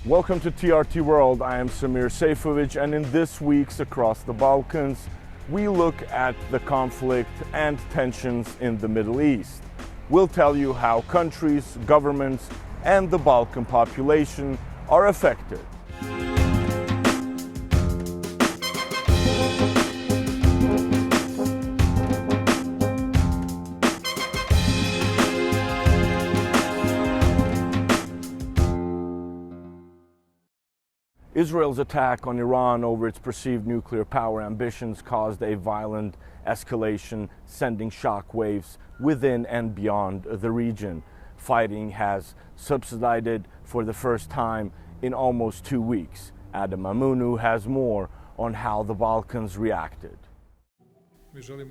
Welcome to TRT World. I am Semir Sejfovic, and in this week's Across the Balkans, we look at the conflict and tensions in the Middle East. We'll tell you how countries, governments, and the Balkan population are affected. Israel's attack on Iran over its perceived nuclear power ambitions caused a violent escalation, sending shockwaves within and beyond the region. Fighting has subsided for the first time in almost 2 weeks. Adam Amunu has more on how the Balkans reacted.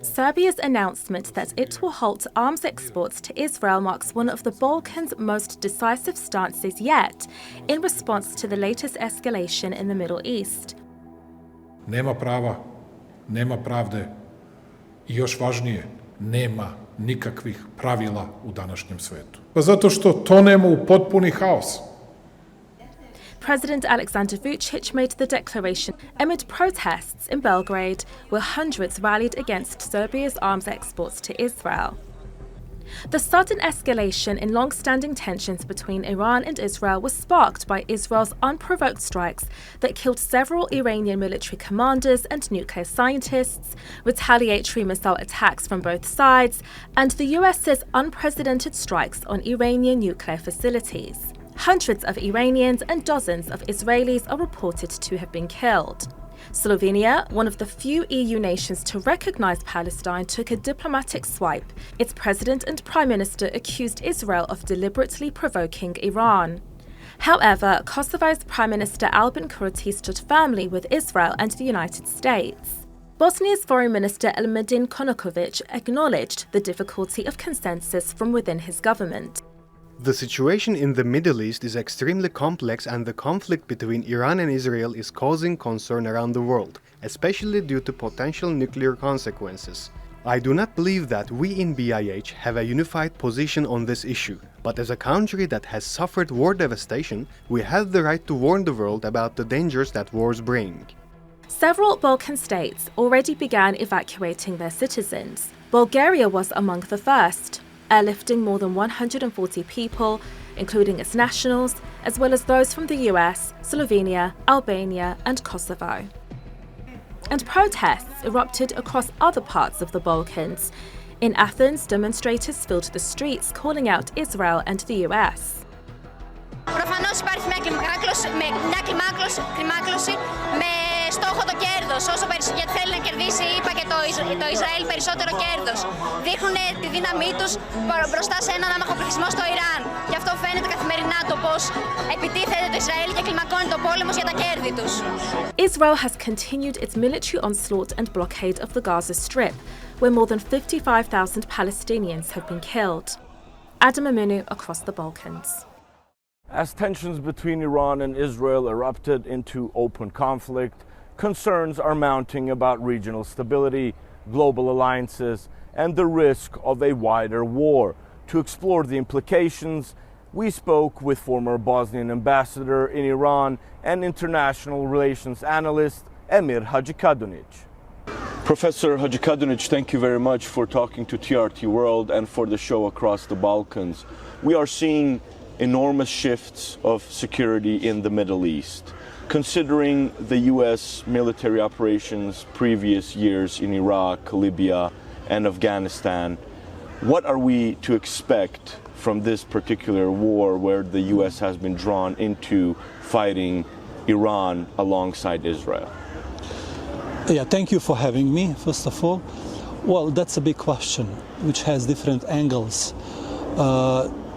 Serbia's announcement that it will halt arms exports to Israel marks one of the Balkans' most decisive stances yet in response to the latest escalation in the Middle East. Nema prava, nema pravde I još važnije, nema nikakvih pravila u današnjem svetu. Pa zato što tonemo u potpuni haos. President Alexander Vučić made the declaration amid protests in Belgrade, where hundreds rallied against Serbia's arms exports to Israel. The sudden escalation in long-standing tensions between Iran and Israel was sparked by Israel's unprovoked strikes that killed several Iranian military commanders and nuclear scientists, retaliatory missile attacks from both sides, and the US's unprecedented strikes on Iranian nuclear facilities. Hundreds of Iranians and dozens of Israelis are reported to have been killed. Slovenia, one of the few EU nations to recognize Palestine, took a diplomatic swipe. Its president and prime minister accused Israel of deliberately provoking Iran. However, Kosovo's Prime Minister Albin Kurti stood firmly with Israel and the United States. Bosnia's Foreign Minister Elmedin Konakovic acknowledged the difficulty of consensus from within his government. The situation in the Middle East is extremely complex, and the conflict between Iran and Israel is causing concern around the world, especially due to potential nuclear consequences. I do not believe that we in BiH have a unified position on this issue, but as a country that has suffered war devastation, we have the right to warn the world about the dangers that wars bring. Several Balkan states already began evacuating their citizens. Bulgaria was among the first, airlifting more than 140 people, including its nationals, as well as those from the US, Slovenia, Albania, and Kosovo. And protests erupted across other parts of the Balkans. In Athens, demonstrators filled the streets calling out Israel and the US. Προφανώς υπάρχει μια κλιμάκωση με στόχο το κέρδος, γιατί θέλει να κερδίσει το Ισραήλ περισσότερο κέρδος. Δείχνουν τη δύναμή τους μπροστά σε έναν άμαχο πληθυσμό στο Ιράν. Γι' αυτό φαίνεται καθημερινά το πώς επιτίθεται το Ισραήλ και κλιμακώνει το πόλεμο για τα κέρδη τους. Israel has continued its military onslaught and blockade of the Gaza Strip, where more than 55,000 Palestinians have been killed. Adam Amunu, Across the Balkans. As tensions between Iran and Israel erupted into open conflict, concerns are mounting about regional stability, global alliances, and the risk of a wider war. To explore the implications, we spoke with former Bosnian ambassador in Iran and international relations analyst Emir Hadzikadunic. Professor Hadzikadunic, thank you very much for talking to TRT World and for the show Across the Balkans. We are seeing enormous shifts of security in the Middle East. Considering the US military operations previous years in Iraq, Libya, and Afghanistan, what are we to expect from this particular war where the US has been drawn into fighting Iran alongside Israel? Yeah, thank you for having me, first of all. Well, that's a big question, which has different angles.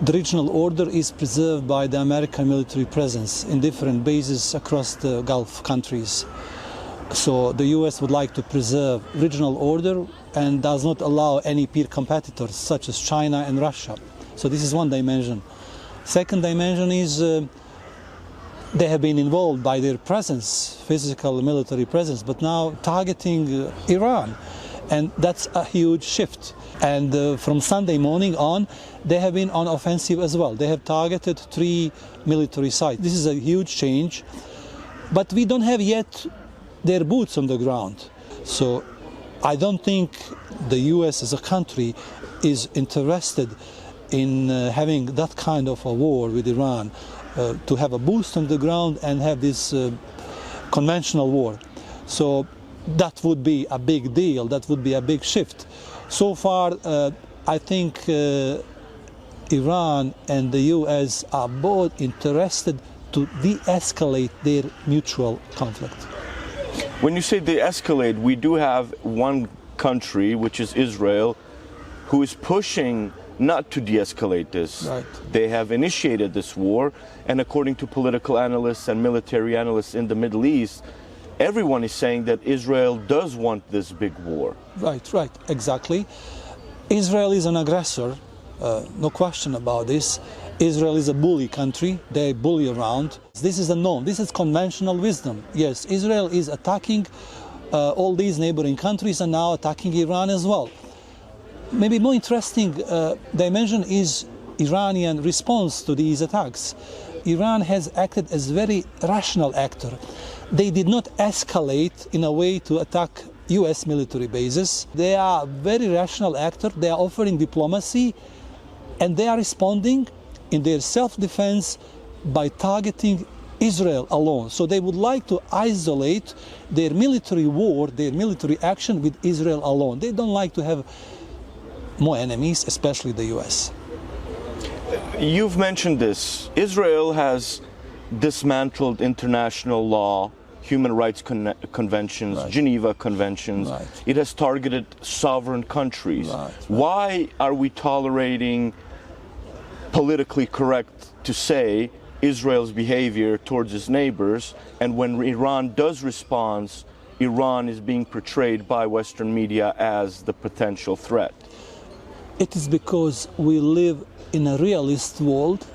The regional order is preserved by the American military presence in different bases across the Gulf countries. So the US would like to preserve regional order and does not allow any peer competitors such as China and Russia. So this is one dimension. Second dimension is they have been involved by their presence, physical military presence, but now targeting Iran. And that's a huge shift. And from Sunday morning on, they have been on offensive as well. They have targeted 3 military sites. This is a huge change. But we don't have yet their boots on the ground. So I don't think the US as a country is interested in having that kind of a war with Iran, to have a boost on the ground and have this conventional war. So that would be a big deal, that would be a big shift. So far, I think Iran and the US are both interested to de-escalate their mutual conflict. When you say de-escalate, we do have one country, which is Israel, who is pushing not to de-escalate this. Right. They have initiated this war, and according to political analysts and military analysts in the Middle East, everyone is saying that Israel does want this big war. Right, exactly. Israel is an aggressor, no question about this. Israel is a bully country, they bully around. This is a known, this is conventional wisdom. Yes, Israel is attacking all these neighboring countries and now attacking Iran as well. Maybe more interesting dimension is Iranian response to these attacks. Iran has acted as very rational actor. They did not escalate in a way to attack US military bases. They are a very rational actor. They are offering diplomacy and they are responding in their self-defense by targeting Israel alone. So they would like to isolate their military war, their military action with Israel alone. They don't like to have more enemies, especially the US. You've mentioned this. Israel has dismantled international law, human rights conventions, Right. Geneva conventions. Right. It has targeted sovereign countries. Right. Why are we tolerating, politically correct to say, Israel's behavior towards its neighbors, and when Iran does respond, Iran is being portrayed by Western media as the potential threat? It is because we live in a realist world,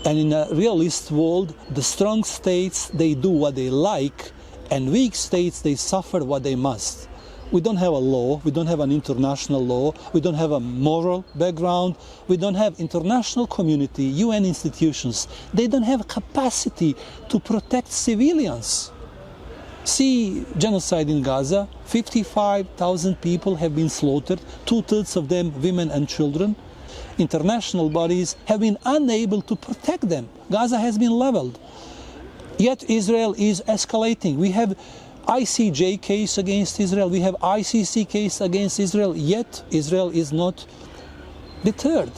and in a realist world, the strong states, they do what they like, and weak states, they suffer what they must. We don't have a law, we don't have an international law, we don't have a moral background, we don't have international community, UN institutions. They don't have capacity to protect civilians. See genocide in Gaza, 55,000 people have been slaughtered, 2/3 of them women and children. International bodies have been unable to protect them. Gaza has been leveled. Yet Israel is escalating. We have ICJ case against Israel, we have ICC case against Israel, yet Israel is not deterred.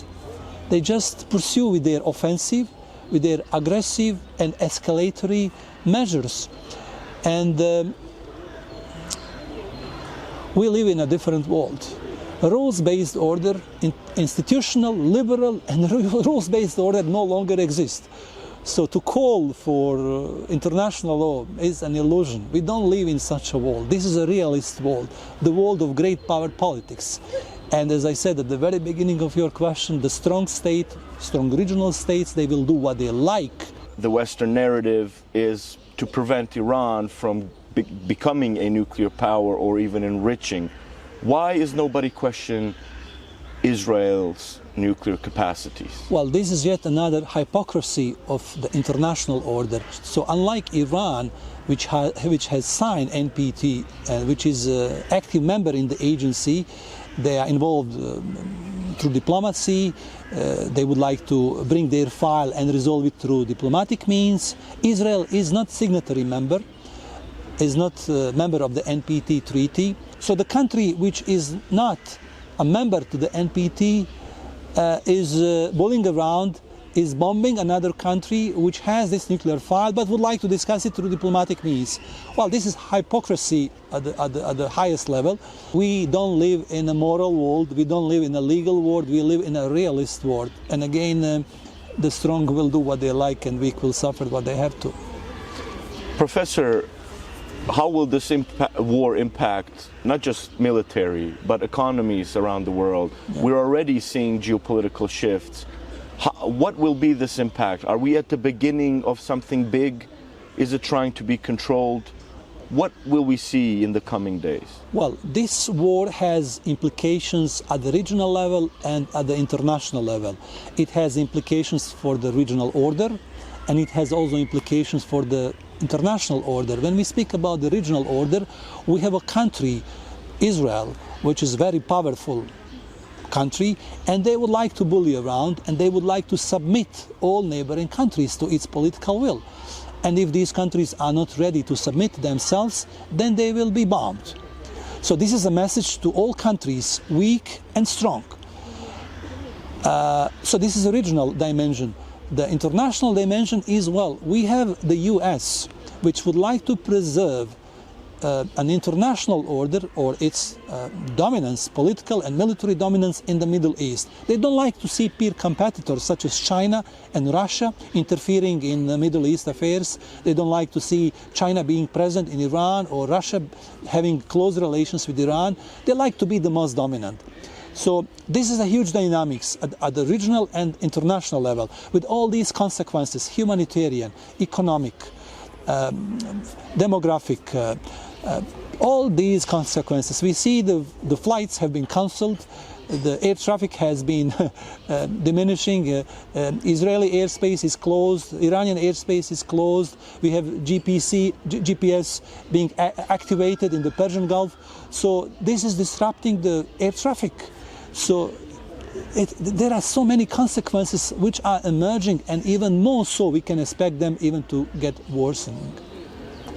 They just pursue with their offensive, with their aggressive and escalatory measures. And we live in a different world. A rules-based order, institutional, liberal, and rules-based order no longer exist. So to call for international law is an illusion. We don't live in such a world. This is a realist world, the world of great power politics. And as I said at the very beginning of your question, the strong state, strong regional states, they will do what they like. The Western narrative is to prevent Iran from becoming a nuclear power or even enriching. Why is nobody questioning Israel's nuclear capacities? Well, this is yet another hypocrisy of the international order. So unlike Iran, which has signed NPT, which is an active member in the agency, they are involved through diplomacy. They would like to bring their file and resolve it through diplomatic means. Israel is not signatory member, is not a member of the NPT treaty. So the country which is not a member to the NPT is bullying around, is bombing another country which has this nuclear file but would like to discuss it through diplomatic means. Well, this is hypocrisy at the highest level. We don't live in a moral world, we don't live in a legal world, we live in a realist world. And again, the strong will do what they like and weak will suffer what they have to. Professor, how will this war impact not just military, but economies around the world? Yeah. We're already seeing geopolitical shifts. What will be this impact? Are we at the beginning of something big? Is it trying to be controlled? What will we see in the coming days? Well, this war has implications at the regional level and at the international level. It has implications for the regional order, and it has also implications for the international order. When we speak about the regional order, we have a country, Israel, which is a very powerful country, and they would like to bully around, and they would like to submit all neighboring countries to its political will. And if these countries are not ready to submit themselves, then they will be bombed. So this is a message to all countries, weak and strong. So this is a regional dimension. The international dimension is, well, we have the US, which would like to preserve an international order or its dominance, political and military dominance in the Middle East. They don't like to see peer competitors such as China and Russia interfering in the Middle East affairs. They don't like to see China being present in Iran or Russia having close relations with Iran. They like to be the most dominant. So this is a huge dynamics at the regional and international level with all these consequences, humanitarian, economic, demographic, all these consequences. We see the flights have been cancelled, the air traffic has been diminishing, Israeli airspace is closed, Iranian airspace is closed, we have GPS being activated in the Persian Gulf, so this is disrupting the air traffic. So there are so many consequences which are emerging, and even more so we can expect them even to get worsening.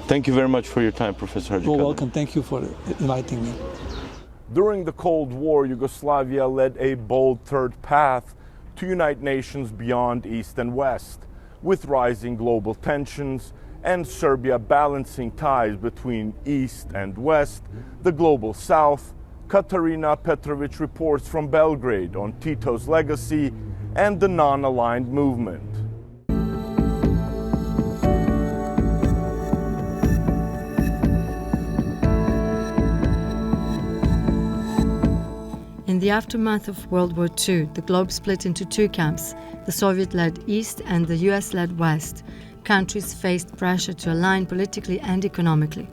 Thank you very much for your time, Professor Hadjikadar. You're welcome. Thank you for inviting me. During the Cold War, Yugoslavia led a bold third path to unite nations beyond East and West, with rising global tensions and Serbia balancing ties between East and West, the global South. Katarina Petrovic reports from Belgrade on Tito's legacy and the non-aligned movement. In the aftermath of World War II, the globe split into two camps, the Soviet-led East and the US-led West. Countries faced pressure to align politically and economically.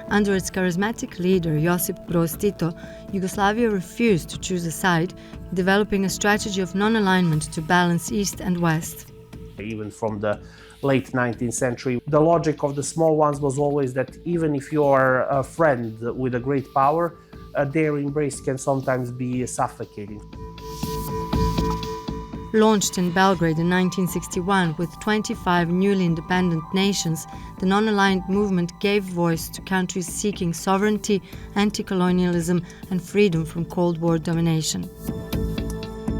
Under its charismatic leader, Josip Broz Tito, Yugoslavia refused to choose a side, developing a strategy of non-alignment to balance East and West. Even from the late 19th century, the logic of the small ones was always that even if you are a friend with a great power, their embrace can sometimes be suffocating. Launched in Belgrade in 1961 with 25 newly independent nations, the non-aligned movement gave voice to countries seeking sovereignty, anti-colonialism, and freedom from Cold War domination.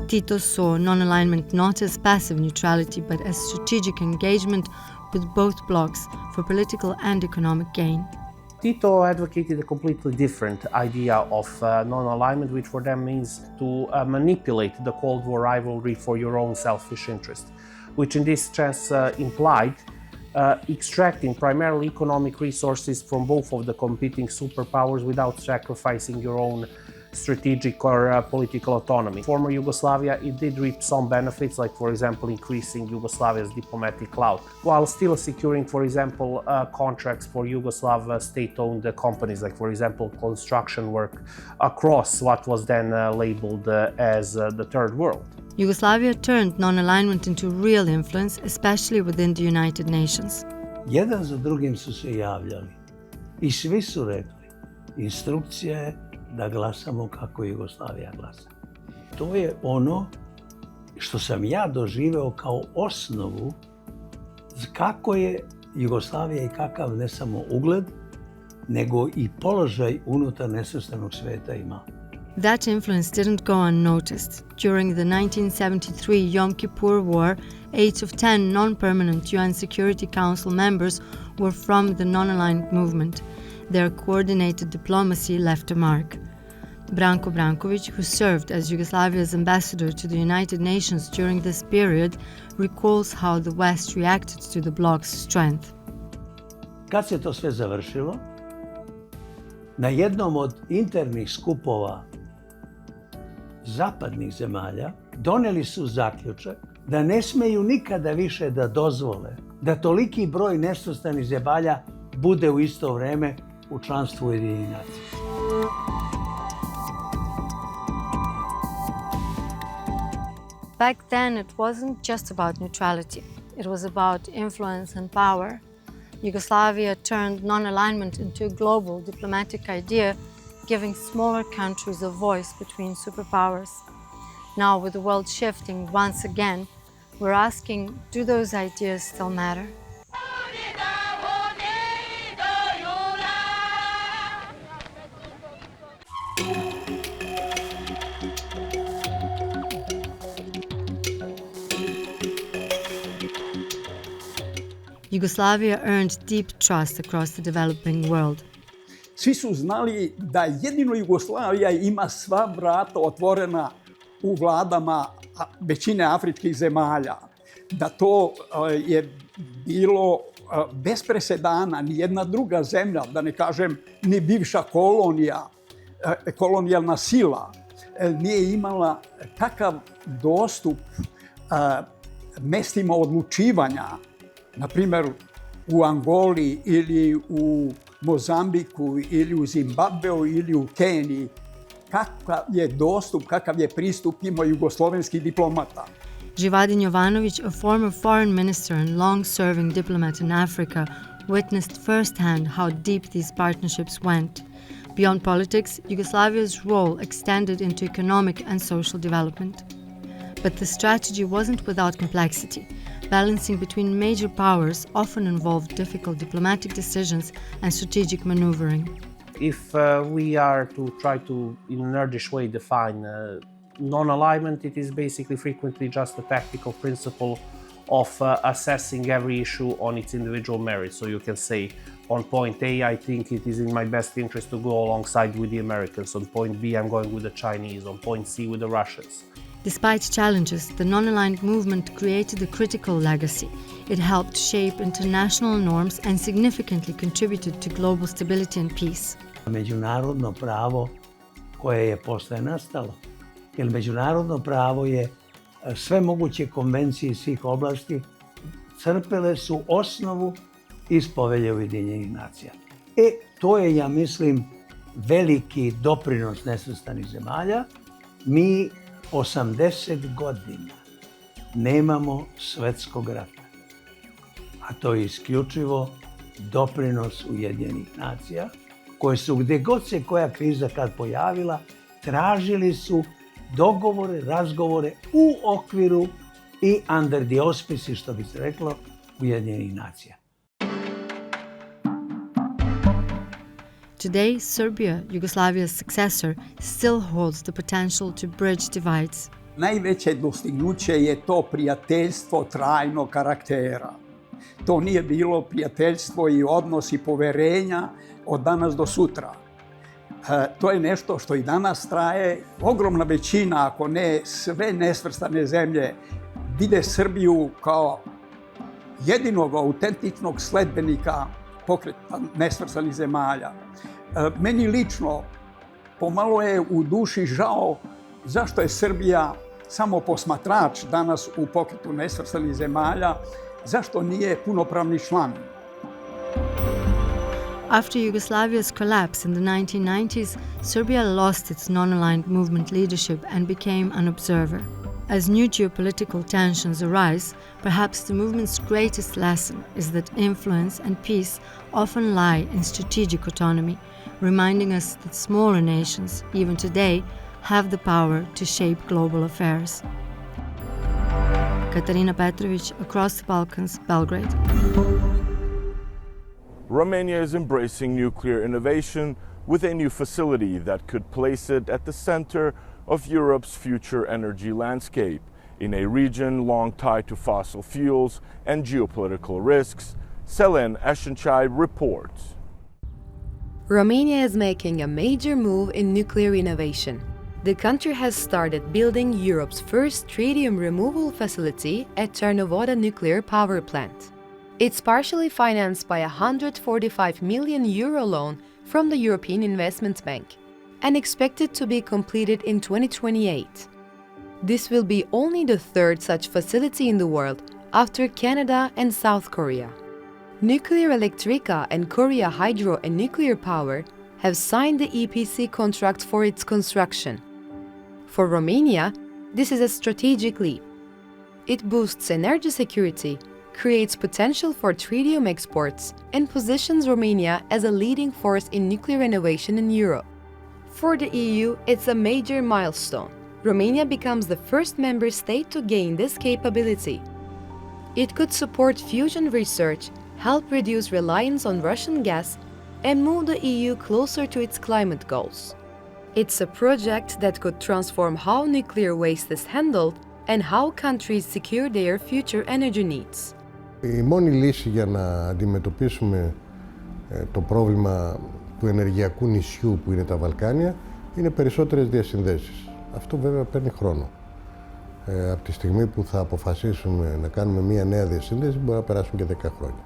Tito saw non-alignment not as passive neutrality but as strategic engagement with both blocs for political and economic gain. Tito advocated a completely different idea of non-alignment, which for them means to manipulate the Cold War rivalry for your own selfish interest, which in this sense implied extracting primarily economic resources from both of the competing superpowers without sacrificing your own strategic or political autonomy. Former Yugoslavia, it did reap some benefits, like for example increasing Yugoslavia's diplomatic clout, while still securing, for example, contracts for Yugoslav state-owned companies, like for example construction work across what was then labeled as the Third World. Yugoslavia turned non-alignment into real influence, especially within the United Nations. Jedan za drugim su se javljali i svi su rekli, instrukcija je da glasamo kako Jugoslavija glasa. To je ono što sam ja doživeo kao osnovu kako je Jugoslavija i kakav ne samo ugled, nego i položaj unutar nesvrstanog sveta ima. That influence didn't go unnoticed. During the 1973 Yom Kippur War, 8 of 10 non-permanent UN Security Council members were from the non-aligned movement. Their coordinated diplomacy left a mark. Branko Branković, who served as Yugoslavia's ambassador to the United Nations during this period, recalls how the West reacted to the bloc's strength. Kad se to sve završilo, na jednom od internih skupova zapadnih zemalja doneli su zaključak da ne smeju nikada više da dozvole da toliki broj nesvrstanih zemalja bude u isto vreme u članstvu Ujedinjenih nacija. Back then, it wasn't just about neutrality. It was about influence and power. Yugoslavia turned non-alignment into a global diplomatic idea, giving smaller countries a voice between superpowers. Now, with the world shifting once again, we're asking, do those ideas still matter? Yugoslavia earned deep trust across the developing world. Svi su znali da jedino Jugoslavija ima sva vrata otvorena u vladama većine afričkih zemalja. Da to je bilo bez presedana, ni jedna druga zemlja, da ne kažem ni bivša kolonija, kolonijalna sila, nije imala takav dostup mestima odlučivanja, na primjer u Angoli ili u Mozambiku ili u Zimbabveu ili u Keniji, kakav je dostup, kakav je pristup imao jugoslovenski diplomata. Živadin Jovanović, a former foreign minister and long-serving diplomat in Africa, witnessed firsthand how deep these partnerships went. Beyond politics, Yugoslavia's role extended into economic and social development. But the strategy wasn't without complexity. Balancing between major powers often involved difficult diplomatic decisions and strategic maneuvering. If we are to try to, in a nerdish way, define non-alignment, it is basically frequently just a tactical principle of assessing every issue on its individual merits. So you can say, on point A, I think it is in my best interest to go alongside with the Americans. On point B, I'm going with the Chinese. On point C, with the Russians. Despite challenges, the non-aligned movement created a critical legacy. It helped shape international norms and significantly contributed to global stability and peace. Međunarodno pravo koje je posle nastalo, jer međunarodno pravo je sve moguće konvencije iz svih oblasti crpele su osnovu iz Povelje Ujedinjenih nacija. To je, ja mislim, veliki doprinos nesvrstanih zemalja. Mi 80 godina nemamo svetskog rata, a to je isključivo doprinos Ujedinjenih nacija, koje su gdje god se koja kriza kad pojavila, tražili su dogovore, razgovore u okviru i under the auspices, što bi se reklo, Ujedinjenih nacija. Today, Serbia, Yugoslavia's successor, still holds the potential to bridge divides. Najveće dostignuće je to prijateljstvo trajnog karaktera. To nije bilo prijateljstvo i odnos i poverenja od danas do sutra. To je nešto što i danas traje. Ogromna većina, ako ne sve nesvrstane zemlje, vide Srbiju kao jedinog autentičnog sledbenika pokreta nesvrstanih zemalja. Meni lično pomalo je u duši žao zašto je Srbija samo posmatrač danas u pokretu nesvrstanih zemalja, zašto nije punopravni član. After Yugoslavia's collapse in the 1990s, Serbia lost its non-aligned movement leadership and became an observer. As new geopolitical tensions arise, perhaps the movement's greatest lesson is that influence and peace often lie in strategic autonomy, reminding us that smaller nations, even today, have the power to shape global affairs. Katarina Petrovic, Across the Balkans, Belgrade. Romania is embracing nuclear innovation with a new facility that could place it at the center of Europe's future energy landscape, in a region long tied to fossil fuels and geopolitical risks. Selen Eshenchai reports. Romania is making a major move in nuclear innovation. The country has started building Europe's first tritium removal facility at Cernavodă nuclear power plant. It's partially financed by a €145 million loan from the European Investment Bank and expected to be completed in 2028. This will be only the third such facility in the world after Canada and South Korea. Nuclear Electrica and Korea Hydro and Nuclear Power have signed the EPC contract for its construction. For Romania, this is a strategic leap. It boosts energy security, creates potential for tritium exports, and positions Romania as a leading force in nuclear innovation in Europe. For the EU, it's a major milestone. Romania becomes the first member state to gain this capability. It could support fusion research, help reduce reliance on Russian gas, and move the EU closer to its climate goals. It's a project that could transform how nuclear waste is handled and how countries secure their future energy needs. Η μόνη λύση για να αντιμετωπίσουμε το πρόβλημα του ενεργειακού νησιού που είναι τα Βαλκάνια είναι περισσότερες διασυνδέσεις. Αυτό βέβαια παίρνει χρόνο. Από τη στιγμή που θα αποφασίσουμε να κάνουμε μια νέα διασύνδεση μπορεί να περάσουν και 10 χρόνια.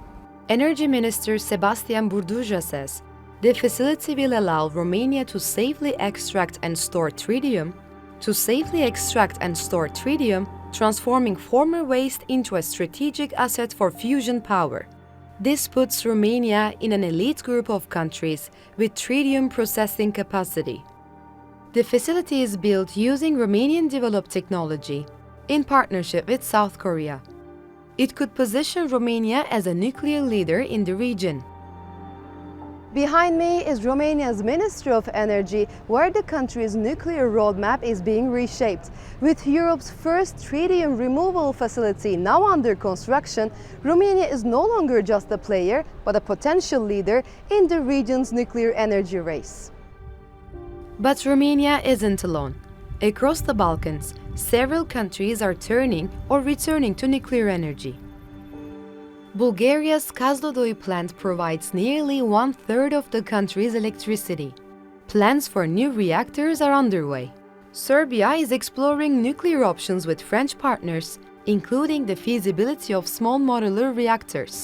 Energy Minister Sebastian Burduja says the facility will allow Romania to safely extract and store tritium, transforming former waste into a strategic asset for fusion power. This puts Romania in an elite group of countries with tritium processing capacity. The facility is built using Romanian-developed technology in partnership with South Korea. It could position Romania as a nuclear leader in the region. Behind me is Romania's Ministry of Energy, where the country's nuclear roadmap is being reshaped. With Europe's first tritium removal facility now under construction, Romania is no longer just a player, but a potential leader in the region's nuclear energy race. But Romania isn't alone. Across the Balkans, several countries are turning or returning to nuclear energy. Bulgaria's Kozloduy plant provides nearly 1/3 of the country's electricity. Plans for new reactors are underway. Serbia is exploring nuclear options with French partners, including the feasibility of small modular reactors.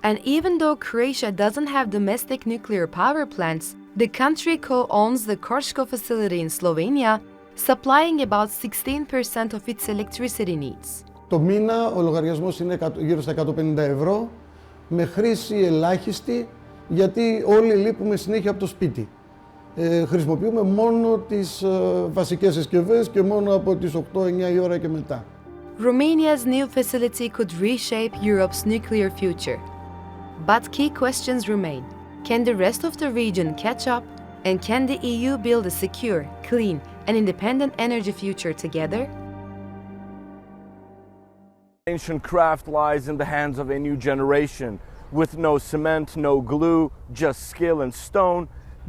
And even though Croatia doesn't have domestic nuclear power plants, the country co-owns the Krško facility in Slovenia, supplying about 16% of its electricity needs. Το μήνα ο λογαριασμός είναι γύρω στα 150 ευρώ, με χρήση ελάχιστη, γιατί όλοι λείπουμε συνέχεια από το σπίτι. Χρησιμοποιούμε μόνο τις βασικές συσκευές και μόνο από τις 8-9 η ώρα και μετά. Romania's new facility could reshape Europe's nuclear future. But key questions remain. Can the rest of the region catch up? And can the EU build a secure, clean, and independent energy future together? Ancient craft lies in the hands of a new generation. With no cement, no glue, just skill and stone,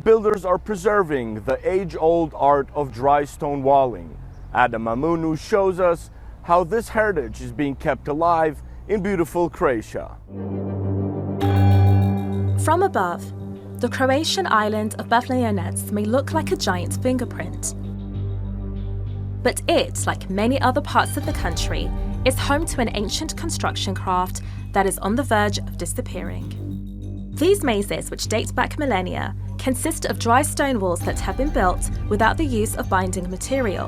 builders are preserving the age-old art of dry stone walling. Adam Amunu shows us how this heritage is being kept alive in beautiful Croatia. From above, the Croatian island of Bavljanec may look like a giant fingerprint. But it, like many other parts of the country, is home to an ancient construction craft that is on the verge of disappearing. These mazes, which date back millennia, consist of dry stone walls that have been built without the use of binding material.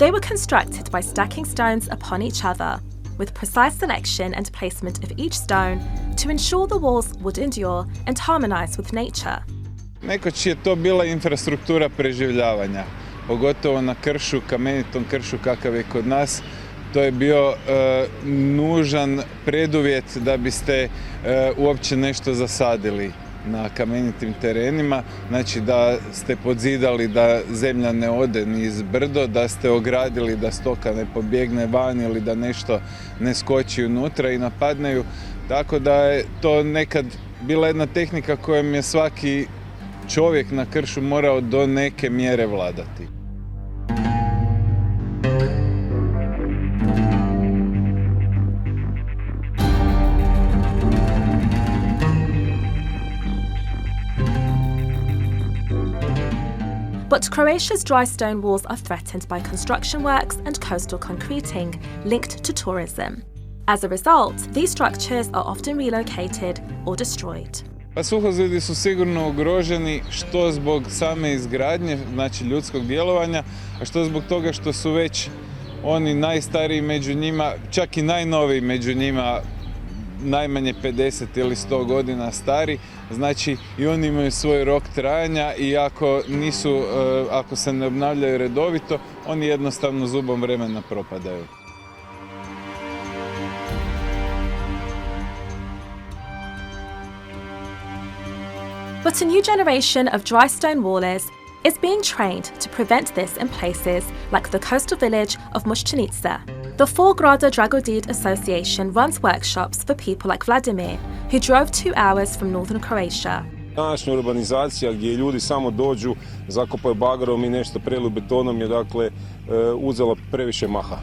They were constructed by stacking stones upon each other, with precise selection and placement of each stone to ensure the walls would endure and harmonize with nature. Nekoć je to bila infrastruktura preživljavanja, pogotovo na kršu, kamenitom kršu kakav je kod nas. To je bio nužan preduvjet da biste uopće nešto zasadili na kamenitim terenima, znači da ste podzidali da zemlja ne ode niz brdo, da ste ogradili da stoka ne pobjegne van ili da nešto ne skoči unutra i napadne ju. Tako da je to nekad bila jedna tehnika kojom je svaki čovjek na kršu morao do neke mjere vladati. But Croatia's dry stone walls are threatened by construction works and coastal concreting linked to tourism. As a result, these structures are often relocated or destroyed. Pa suhozidi su sigurno ugroženi što zbog same izgradnje, znači ljudskog djelovanja, a što zbog toga što su već oni najstariji među njima, čak i najnoviji među njima, najmanje 50 ili 100 godina stari, znači i oni imaju svoj rok trajanja i ako se ne obnavljaju redovito, oni jednostavno zubom vremena propadaju. But a new generation of dry stone wallers is being trained to prevent this in places like the coastal village of Muščenica. The Forgrada Dragodid Association runs workshops for people like Vladimir, who drove 2 hours from northern Croatia. Današnja urbanizacija gdje ljudi samo dođu, zakopaju bagarom i nešto preliju betonom je dakle uzela previše maha.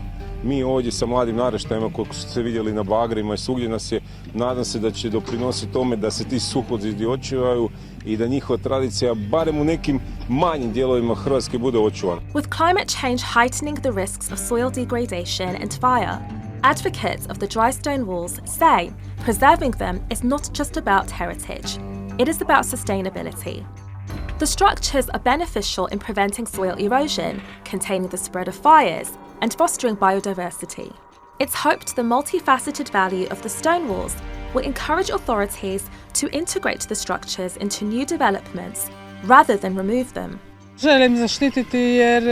Mi ovdje sa mladim naraštajima koliko su se vidjeli na bagrima i svugdje nas je, nadam se da će doprinositi tome da se ti suhozidi očuvaju i da njihova tradicija barem u nekim manjim dijelovima Hrvatske bude očuvana. With climate change heightening the risks of soil degradation and fire, advocates of the dry stone walls say preserving them is not just about heritage, it is about sustainability. The structures are beneficial in preventing soil erosion, containing the spread of fires, and fostering biodiversity. It's hoped the multifaceted value of the stone walls will encourage authorities to integrate the structures into new developments rather than remove them. Želim zaštititi jer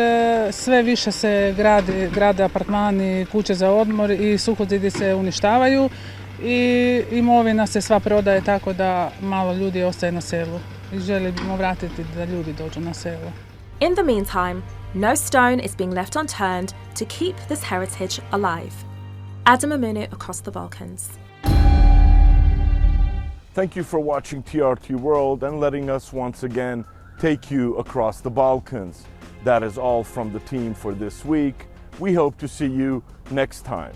sve više se grade apartmani, kuće za odmor i suhozidi se uništavaju i imovina se sva prodaje tako da malo ljudi ostaje na selu i želimo vratiti da ljudi dođu na selo. In the meantime, no stone is being left unturned to keep this heritage alive. Adam Amunu across the Balkans. Thank you for watching TRT World and letting us once again take you across the Balkans. That is all from the team for this week. We hope to see you next time.